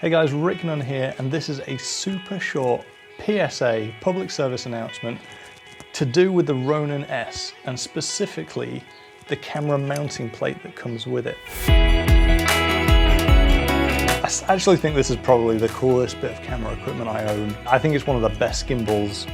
Hey guys, Rick Nunn here, and this is a super short PSA, public service announcement, to do with the Ronin S, and specifically the camera mounting plate that comes with it. I actually think this is probably the coolest bit of camera equipment I own. I think it's one of the best gimbals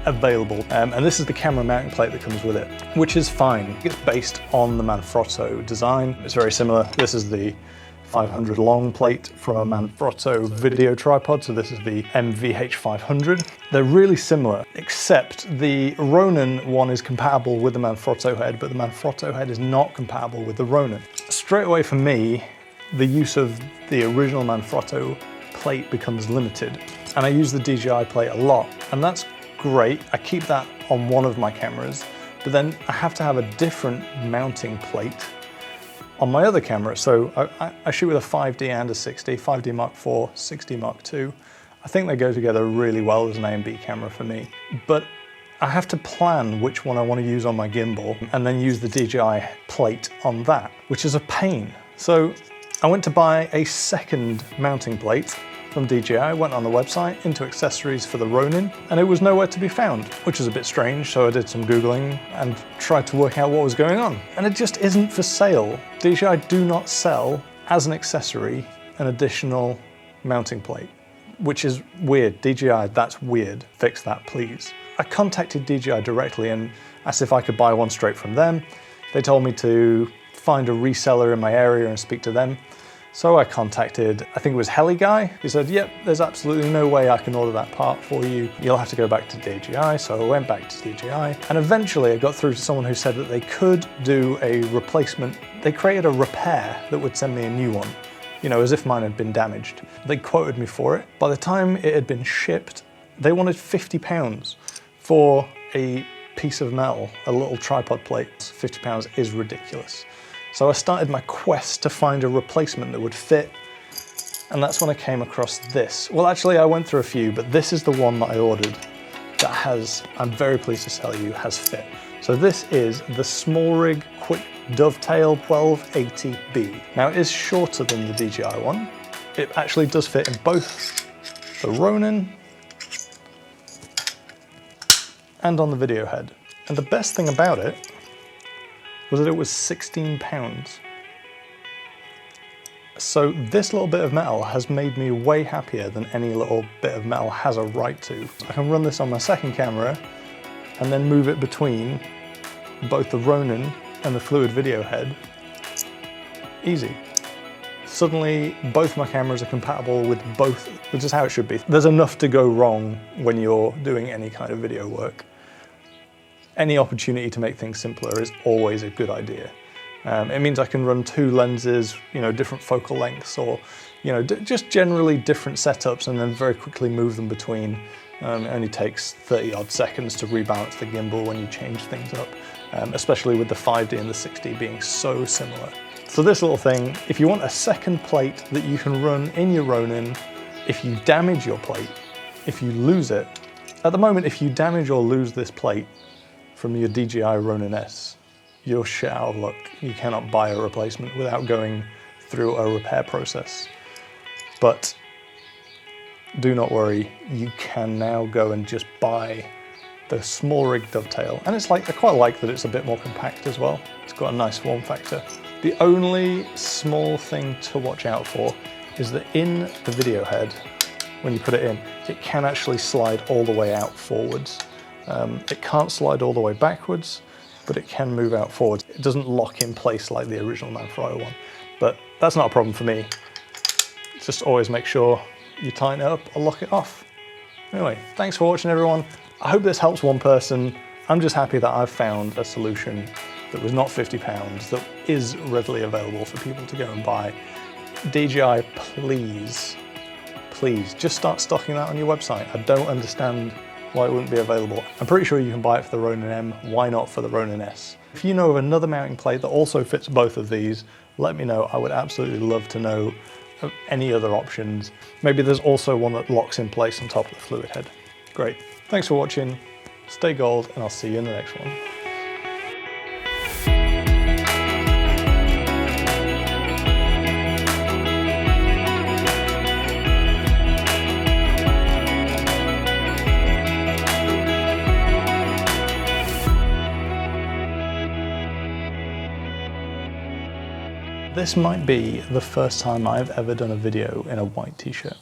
available, and this is the camera mounting plate that comes with it, which is fine. It's based on the Manfrotto design. It's very similar. This is the 500 long plate from a Manfrotto video tripod, so this is the MVH500. They're really similar, except the Ronin one is compatible with the Manfrotto head, but the Manfrotto head is not compatible with the Ronin. Straight away for me, the use of the original Manfrotto plate becomes limited, and I use the DJI plate a lot, and that's great. I keep that on one of my cameras, but then I have to have a different mounting plate on my other camera. So I shoot with a 5D and a 6D, 5D Mark IV, 6D Mark II. I think they go together really well as an A and B camera for me, but I have to plan which one I want to use on my gimbal and then use the DJI plate on that, which is a pain. So I went to buy a second mounting plate from DJI, went on the website, into accessories for the Ronin, and it was nowhere to be found, which is a bit strange, so I did some Googling and tried to work out what was going on. And it just isn't for sale. DJI do not sell, as an accessory, an additional mounting plate, which is weird. DJI, that's weird. Fix that, please. I contacted DJI directly and asked if I could buy one straight from them. They told me to find a reseller in my area and speak to them. So I contacted, I think it was Heli Guy. He said, yep, there's absolutely no way I can order that part for you. You'll have to go back to DJI. So I went back to DJI, and eventually I got through to someone who said that they could do a replacement. They created a repair that would send me a new one, you know, as if mine had been damaged. They quoted me for it. By the time it had been shipped, they wanted £50 for a piece of metal, a little tripod plate. £50 is ridiculous. So I started my quest to find a replacement that would fit, and that's when I came across this. Well, actually I went through a few, but this is the one that I ordered that has, I'm very pleased to tell you, has fit. So this is the SmallRig Quick Dovetail 1280B. Now it is shorter than the DJI one. It actually does fit in both the Ronin and on the video head. And the best thing about it was that it was £16. So this little bit of metal has made me way happier than any little bit of metal has a right to. I can run this on my second camera and then move it between both the Ronin and the fluid video head. Easy. Suddenly both my cameras are compatible with both, which is how it should be. There's enough to go wrong when you're doing any kind of video work. Any opportunity to make things simpler is always a good idea. It means I can run two lenses, you know, different focal lengths, or, you know, just generally different setups, and then very quickly move them between. It only takes 30 odd seconds to rebalance the gimbal when you change things up, especially with the 5D and the 6D being so similar. So this little thing, if you want a second plate that you can run in your Ronin, if you damage your plate, if you lose it, at the moment, if you damage or lose this plate from your DJI Ronin S, you're shit out of luck. You cannot buy a replacement without going through a repair process. But do not worry, you can now go and just buy the SmallRig Dovetail. And it's like, I quite like that it's a bit more compact as well. It's got a nice form factor. The only small thing to watch out for is that in the video head, when you put it in, it can actually slide all the way out forwards. It can't slide all the way backwards, but it can move out forwards. It doesn't lock in place like the original Manfrotto one, but that's not a problem for me. Just always make sure you tighten it up or lock it off. Anyway, thanks for watching everyone. I hope this helps one person. I'm just happy that I've found a solution that was not £50, that is readily available for people to go and buy. DJI, please, just start stocking that on your website. I don't understand why it wouldn't be available. I'm pretty sure you can buy it for the Ronin M, why not for the Ronin S? If you know of another mounting plate that also fits both of these, let me know. I would absolutely love to know of any other options. Maybe there's also one that locks in place on top of the fluid head. Great. Thanks for watching, stay gold, and I'll see you in the next one. This might be the first time I've ever done a video in a white t-shirt.